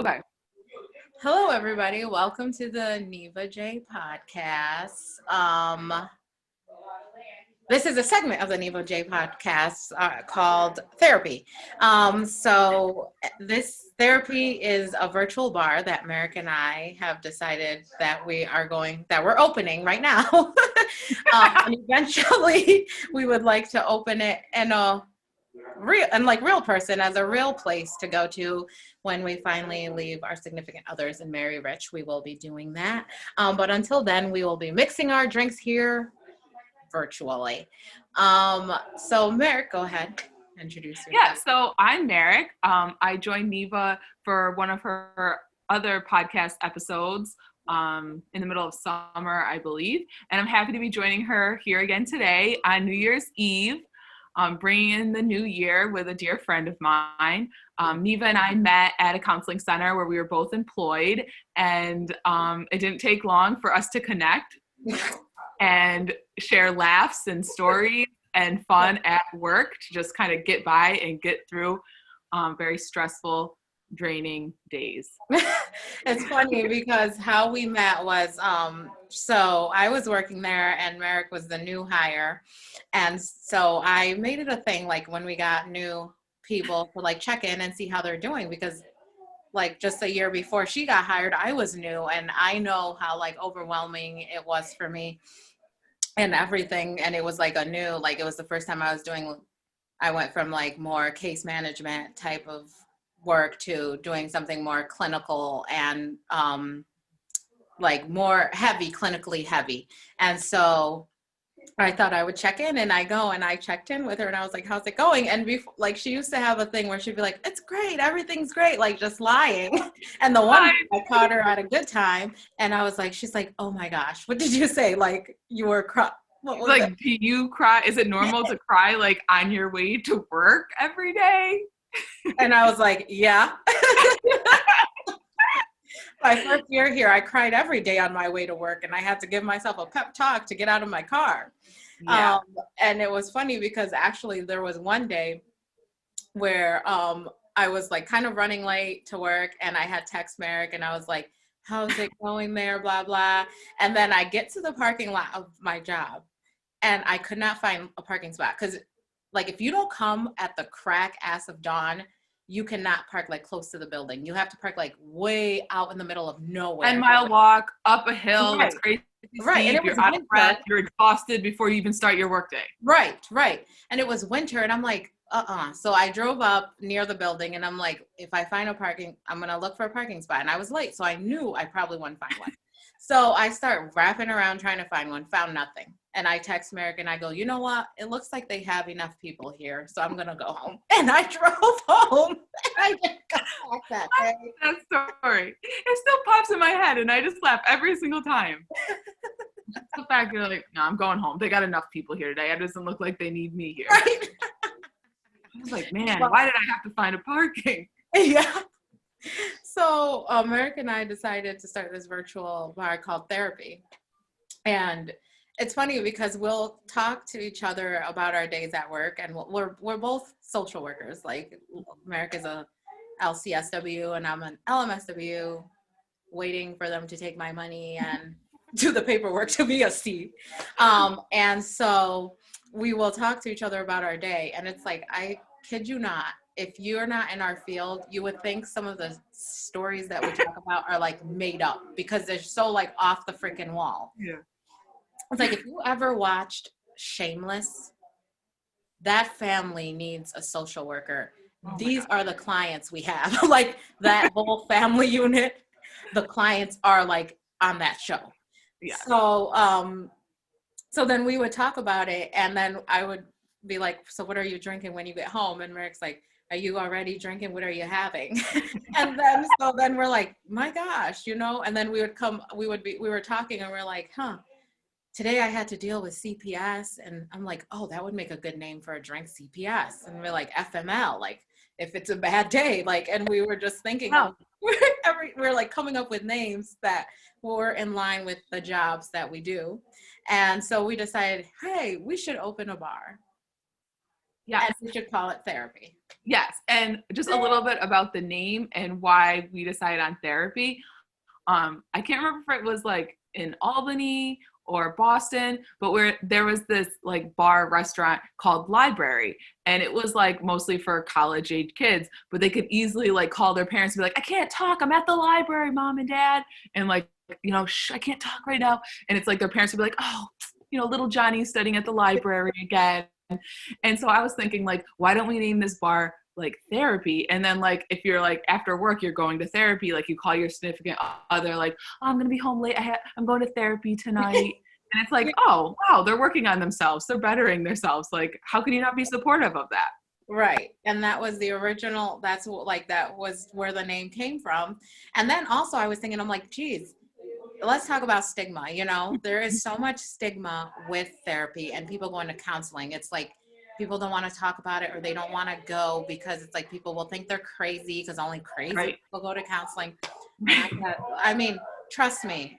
Okay. Hello, everybody. Welcome to the Neva J podcast. This is a segment of the Neva J podcast called Therapy. This therapy is a virtual bar that Merrick and I have decided that we're opening right now. And eventually we would like to open it in a real person, as a real place to go to when we finally leave our significant others and marry rich. We will be doing that, but until then we will be mixing our drinks here virtually. So Merrick, go ahead, introduce Yeah, yourself. so I'm Merrick. I joined Neva for one of her other podcast episodes in the middle of summer, I believe. And I'm happy to be joining her here again today on New Year's Eve, bringing in the new year with a dear friend of mine. Neva and I met at a counseling center where we were both employed, and it didn't take long for us to connect and share laughs and stories and fun at work to just kind of get by and get through very stressful, draining days. It's funny because how we met was so I was working there and Merrick was the new hire, and so I made it a thing, like when we got new people, to like check in and see how they're doing, because like just a year before she got hired I was new, and I know how like overwhelming it was for me and everything. And it was like it was the first time I went from like more case management type of work to doing something more clinical and like more clinically heavy. And so I thought I would check in, and I checked in with her and I was like, how's it going? And before, like, she used to have a thing where she'd be like, it's great, everything's great, like just lying. And the one Hi. I caught her at a good time, and I was like, she's like, oh my gosh, what did you say? Like you were what was it? Like, do you cry? Is it normal to cry like on your way to work every day? And I was like, yeah. My first year here, I cried every day on my way to work, and I had to give myself a pep talk to get out of my car. Yeah. And it was funny because actually there was one day where I was like kind of running late to work, and I had text Merrick and I was like, how's it going there, blah, blah. And then I get to the parking lot of my job and I could not find a parking spot, because like if you don't come at the crack ass of dawn, you cannot park like close to the building. You have to park like way out in the middle of nowhere. 10-mile walk up a hill. Right. That's crazy. Right. And it was You're out of breath. winter. You're exhausted before you even start your workday. Right. And it was winter, and I'm like, So I drove up near the building, and I'm like, if I find I'm going to look for a parking spot. And I was late, so I knew I probably wouldn't find one. So I start wrapping around trying to find one, found nothing. And I text Merrick and I go, you know what? It looks like they have enough people here, so I'm going to go home. And I drove home. I just got back that day. That story. It still pops in my head, and I just laugh every single time. The fact you're like, no, I'm going home. They got enough people here today. It doesn't look like they need me here. Right? I was like, man, why did I have to find a parking? Yeah. So Merrick and I decided to start this virtual bar called Therapy. And it's funny because we'll talk to each other about our days at work, and we're both social workers. Like Merrick is a LCSW and I'm an LMSW, waiting for them to take my money and do the paperwork to be a C. And so we will talk to each other about our day. And it's like, I kid you not, if you're not in our field, you would think some of the stories that we talk about are like made up, because they're so like off the freaking wall. Yeah. It's like, if you ever watched Shameless, that family needs a social worker. Oh These are the clients we have. Like that whole family unit, the clients are like on that show. Yeah. So then we would talk about it, and then I would be like, so what are you drinking when you get home? And Merrick's like, are you already drinking? What are you having? And then we're like, my gosh, and then we were talking and we're like, today I had to deal with CPS. And I'm like, oh, that would make a good name for a drink, CPS. And we're like, FML, like if it's a bad day, like, and we were just thinking, we're like coming up with names that were in line with the jobs that we do. And so we decided, hey, we should open a bar. Yeah. And we should call it Therapy. Yes, and just a little bit about the name and why we decided on therapy. I can't remember if it was like in Albany or Boston, but where there was this like bar restaurant called Library, and it was like mostly for college age kids, but they could easily like call their parents and be like, I can't talk, I'm at the library, mom and dad, and like, shh, I can't talk right now. And it's like their parents would be like, oh, little Johnny's studying at the library again. And so I was thinking, like, why don't we name this bar like therapy? And then, like, if you're like after work, you're going to therapy, like you call your significant other, like, oh, I'm gonna be home late. I'm going to therapy tonight. And it's like, oh, wow, they're working on themselves. They're bettering themselves. Like, how can you not be supportive of that? Right. And that was the original, that's what, like, that was where the name came from. And then also I was thinking, I'm like, geez, let's talk about stigma. There is so much stigma with therapy and people going to counseling. It's like people don't want to talk about it or they don't want to go because it's like people will think they're crazy because only crazy people go to counseling. I mean, trust me,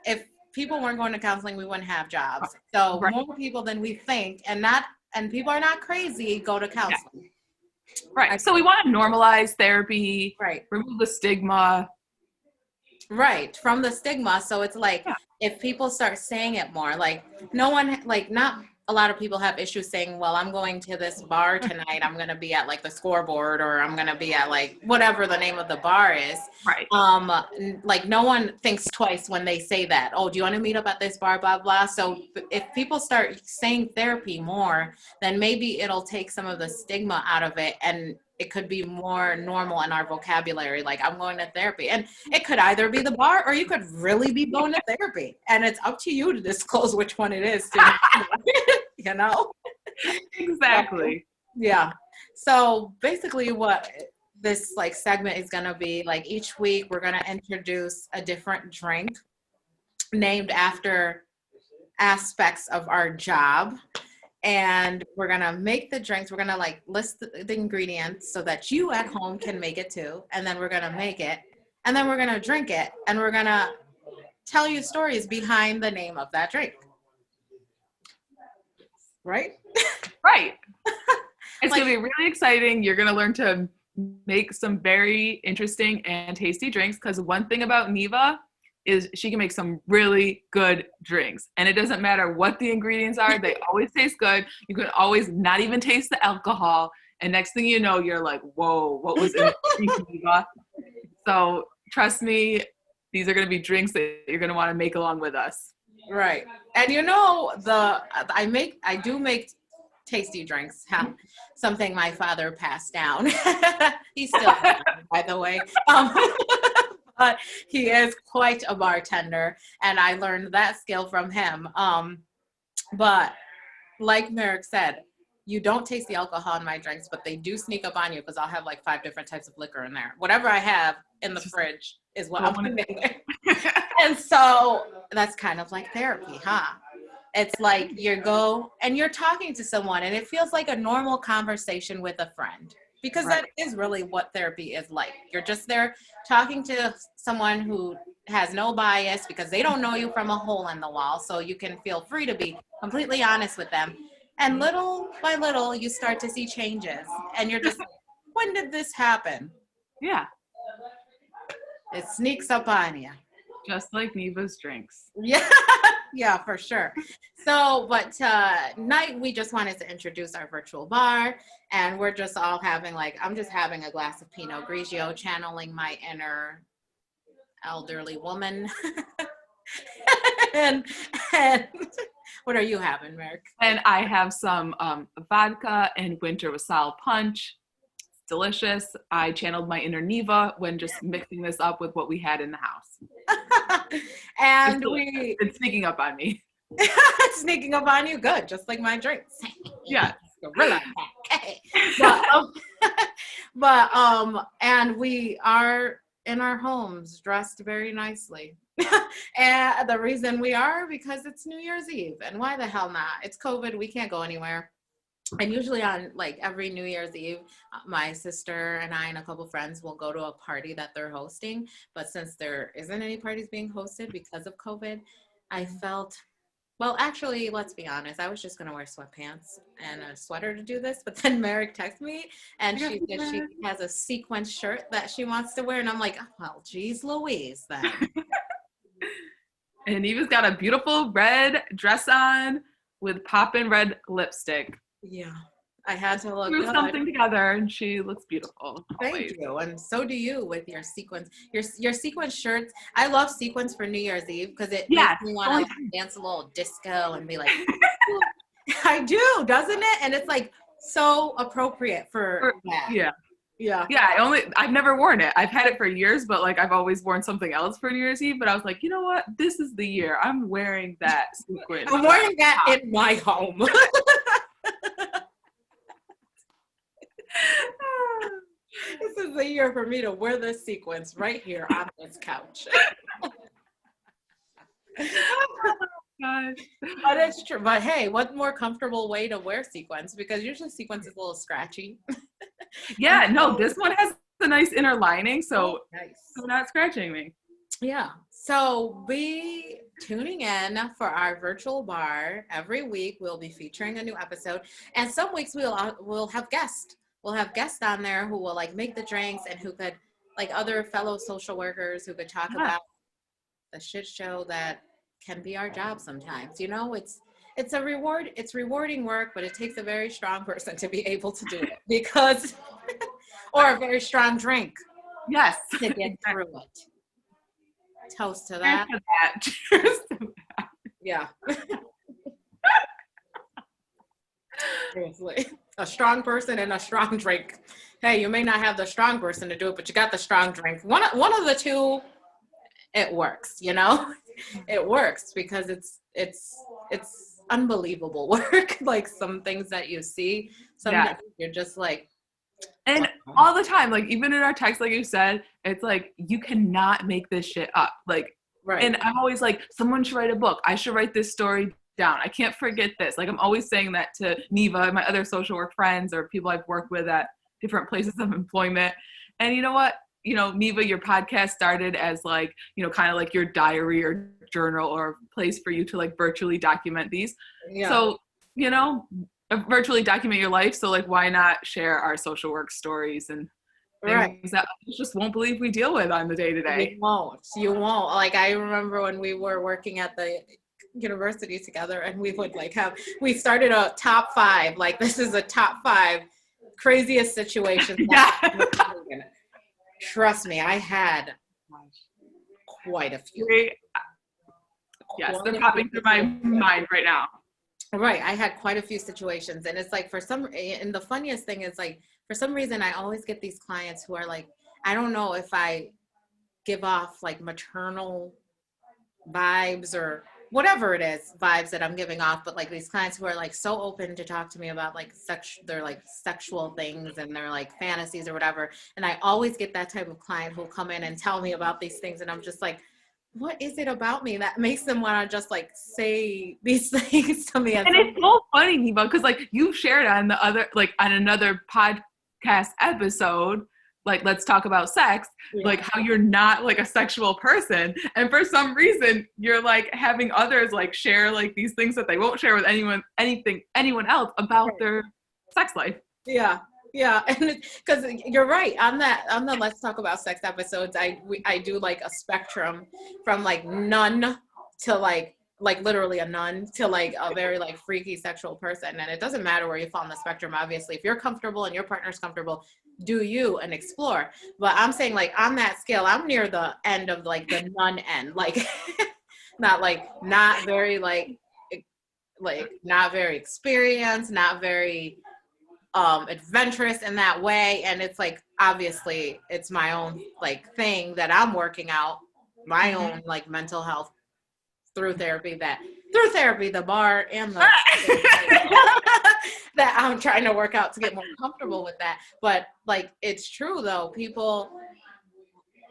if people weren't going to counseling, we wouldn't have jobs. So more people than we think, and people are not crazy, go to counseling. Right. So we want to normalize therapy, right? Remove the stigma. Right, from the stigma. So it's like, if people start saying it more, like not a lot of people have issues saying, well, I'm going to this bar tonight. I'm going to be at like the Scoreboard, or I'm going to be at like whatever the name of the bar is. Right. Like no one thinks twice when they say that. Oh, do you want to meet up at this bar, blah, blah. So if people start saying therapy more, then maybe it'll take some of the stigma out of it, and it could be more normal in our vocabulary. Like, I'm going to therapy, and it could either be the bar or you could really be going to therapy, and it's up to you to disclose which one it is. Exactly. Yeah. So basically what this like segment is going to be, like, each week we're going to introduce a different drink named after aspects of our job. And we're going to make the drinks. We're going to like list the ingredients so that you at home can make it too. And then we're going to make it. And then we're going to drink it. And we're going to tell you stories behind the name of that drink. Right? Right. It's going to be really exciting. You're going to learn to make some very interesting and tasty drinks, because one thing about Neva is she can make some really good drinks, and it doesn't matter what the ingredients are, they always taste good. You can always not even taste the alcohol, and next thing you know, you're like, whoa, what was in Neva? So trust me, these are going to be drinks that you're going to want to make along with us. Right. And I do make tasty drinks. Something my father passed down. He's still by the way. But he is quite a bartender, and I learned that skill from him. But like Merrick said, you don't taste the alcohol in my drinks, but they do sneak up on you, because I'll have like 5 different types of liquor in there. Whatever I have in the fridge is what I'm putting in there. And so that's kind of like therapy, huh? It's like you go and you're talking to someone, and it feels like a normal conversation with a friend. Because that is really what therapy is like. You're just there talking to someone who has no bias, because they don't know you from a hole in the wall. So you can feel free to be completely honest with them. And little by little, you start to see changes. And you're just like, when did this happen? Yeah. It sneaks up on you. Just like Neva's drinks. Yeah. Yeah, for sure. So, but tonight we just wanted to introduce our virtual bar, and we're just all having I'm just having a glass of Pinot Grigio, channeling my inner elderly woman. and what are you having, Merrick? And I have some vodka and winter wassail punch. It's delicious. I channeled my inner Neva when just mixing this up with what we had in the house. And it's sneaking up on me. Sneaking up on you, good, just like my drinks. Yeah. Gorilla and we are in our homes dressed very nicely. And the reason we are, because it's New Year's Eve, and why the hell not? It's COVID, we can't go anywhere. And usually on like every New Year's Eve, my sister and I and a couple friends will go to a party that they're hosting. But since there isn't any parties being hosted because of COVID, I felt, Well, actually, let's be honest. I was just gonna wear sweatpants and a sweater to do this, but then Merrick texted me and she said she has a sequin shirt that she wants to wear, and I'm like, oh, well, geez, Louise, then. And Eva's got a beautiful red dress on with poppin' red lipstick. Yeah, I had to look Threw good. something together, and she looks beautiful. Thank Always. you, and so do you with your sequins. Your sequin shirts. I love sequins for New Year's Eve because it makes Yes. me want to like, dance a little disco and be like, I do, doesn't it? And it's like so appropriate for that. Yeah. Yeah. Yeah, I've never worn it. I've had it for years, but like I've always worn something else for New Year's Eve. But I was like, you know what? This is the year. I'm wearing that sequin. I'm wearing that in my home. This is the year for me to wear this sequence right here on this couch. Gosh. But it's true. But hey, what more comfortable way to wear sequins? Because usually sequins is a little scratchy. Yeah, no, this one has a nice inner lining, so nice. it's not scratching me. Yeah. So be tuning in for our virtual bar. Every week we'll be featuring a new episode, and some weeks we'll have guests. We'll have guests on there who will like make the drinks and who could like other fellow social workers who could talk about the shit show that can be our job sometimes. You know, it's rewarding work, but it takes a very strong person to be able to do it because or a very strong drink. Yes. To get through it. Toast to that. Cheers to that. Yeah. Seriously. A strong person and a strong drink. Hey, you may not have the strong person to do it, but you got the strong drink. One of the two, it works, you know? It works because it's unbelievable work. Like some things that you see, sometimes you're just like, and all the time, like even in our text, like you said, it's like you cannot make this shit up. Like, right. And I'm always like, someone should write a book. I should write this story down. I can't forget this. Like I'm always saying that to Neva, my other social work friends, or people I've worked with at different places of employment. And you know what? You know, Neva, your podcast started as like, you know, kind of like your diary or journal or place for you to like virtually document these. Yeah. So, you know, virtually document your life. So like, why not share our social work stories and things that you just won't believe we deal with on the day to day. You won't. Like I remember when we were working at the university together and we would like we started a top 5. Like this is a top 5 craziest situations. Trust me, I had quite a few. Yes, they're popping through my mind right now. Right, I had quite a few situations, and it's like and the funniest thing is like for some reason I always get these clients who are like, I don't know if I give off like maternal vibes or whatever it is, vibes that I'm giving off, but like these clients who are like so open to talk to me about like their like sexual things and their like fantasies or whatever. And I always get that type of client who'll come in and tell me about these things. And I'm just like, what is it about me that makes them want to just like say these things to me? And it's so funny, Neva, because like you shared on on another podcast episode, like let's talk about sex, like how you're not like a sexual person, and for some reason you're like having others like share like these things that they won't share with anyone else about their sex life. Yeah, and because you're right on the Let's Talk About Sex episodes, I do like a spectrum from like none to like literally a nun to like a very like freaky sexual person, and it doesn't matter where you fall on the spectrum. Obviously, if you're comfortable and your partner's comfortable, do you and explore. But I'm saying like on that scale, I'm near the end of like the nun end, like not very not very experienced, not very adventurous in that way. And it's like obviously it's my own like thing that I'm working out, my own like mental health through therapy, the bar and the that I'm trying to work out to get more comfortable with that. But like it's true though, people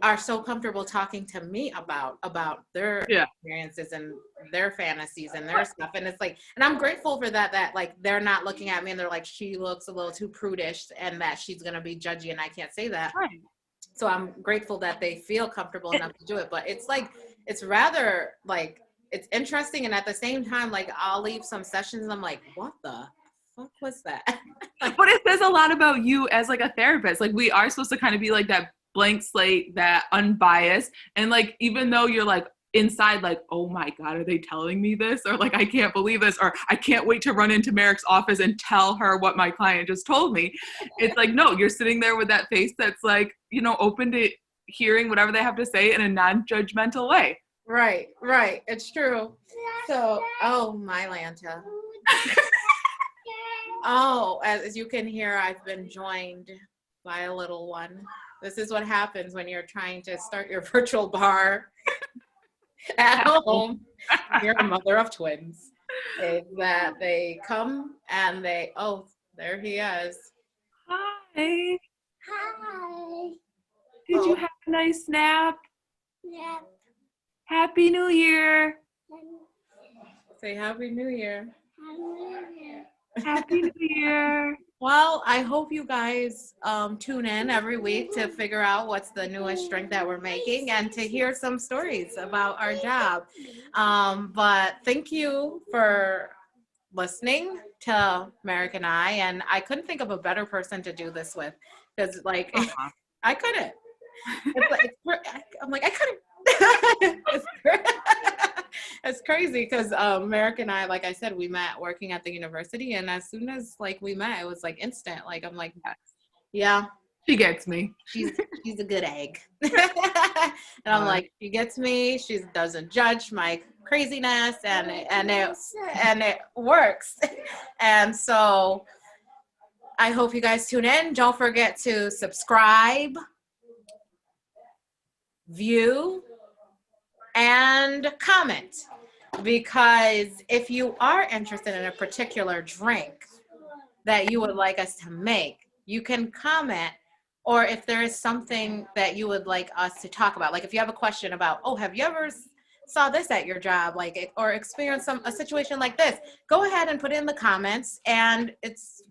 are so comfortable talking to me about their experiences and their fantasies and their stuff, and it's like, and I'm grateful for that like they're not looking at me and they're like, she looks a little too prudish and that she's gonna be judgy and I can't say that. Right. So I'm grateful that they feel comfortable enough to do it. But it's like it's rather like it's interesting. And at the same time, like I'll leave some sessions and I'm like, what the fuck was that? But it says a lot about you as like a therapist. Like we are supposed to kind of be like that blank slate, that unbiased. And like, even though you're like inside, like, oh my God, are they telling me this? Or like, I can't believe this. Or I can't wait to run into Merrick's office and tell her what my client just told me. It's like, no, you're sitting there with that face that's like, you know, open to hearing whatever they have to say in a non-judgmental way. Right. It's true. So, oh, my Lanta. Oh, as you can hear, I've been joined by a little one. This is what happens when you're trying to start your virtual bar at home. You're a mother of twins. Is that they come and they, oh, there he is. Hi. Hi. Did you have a nice nap? Yeah. Happy New Year. Say Happy New Year. Happy New Year. Well, I hope you guys tune in every week to figure out what's the newest drink that we're making and to hear some stories about our job. But thank you for listening to Merrick and I. And I couldn't think of a better person to do this with because, like, I couldn't. I'm like, I couldn't. It's crazy because Merrick and I, like I said, we met working at the university, and as soon as like we met, it was like instant. Like I'm like, yeah, She gets me. she's a good egg, and I'm like, she gets me. She doesn't judge my craziness, and it works. And so I hope you guys tune in. Don't forget to subscribe, view, and comment, because if you are interested in a particular drink that you would like us to make, you can comment. Or if there is something that you would like us to talk about, like if you have a question about, oh, have you ever saw this at your job, like, or experienced a situation like this, go ahead and put it in the comments, and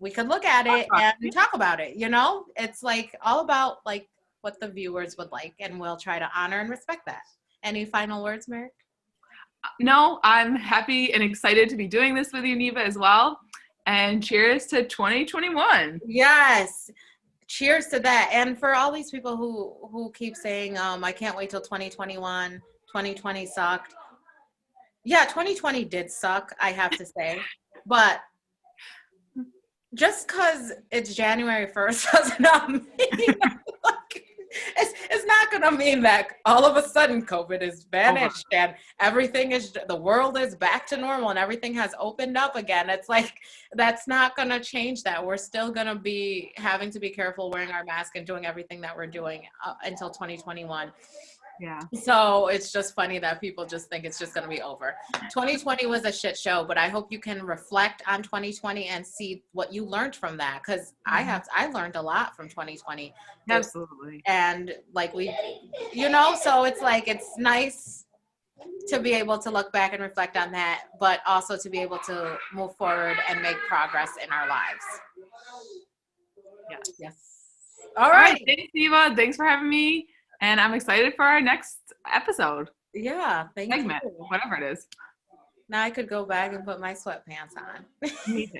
we could look at it and talk about it. You know, it's like all about like what the viewers would like, and we'll try to honor and respect that. Any final words, Merrick? No, I'm happy and excited to be doing this with you, Neva, as well. And cheers to 2021. Yes. Cheers to that. And for all these people who keep saying, I can't wait till 2021, 2020 sucked. Yeah, 2020 did suck, I have to say. But just because it's January 1st does not mean it's not going to mean that all of a sudden COVID is vanished and the world is back to normal and everything has opened up again. It's like, that's not going to change that. We're still going to be having to be careful, wearing our mask and doing everything that we're doing until 2021. Yeah. So it's just funny that people just think it's just going to be over. 2020 was a shit show, but I hope you can reflect on 2020 and see what you learned from that. Cause I learned a lot from 2020. Absolutely. And like so it's like, it's nice to be able to look back and reflect on that, but also to be able to move forward and make progress in our lives. Yes. All right. Thanks, Neva. Thanks for having me. And I'm excited for our next episode. Yeah, thank segment, you. Whatever it is. Now I could go back and put my sweatpants on. Me too.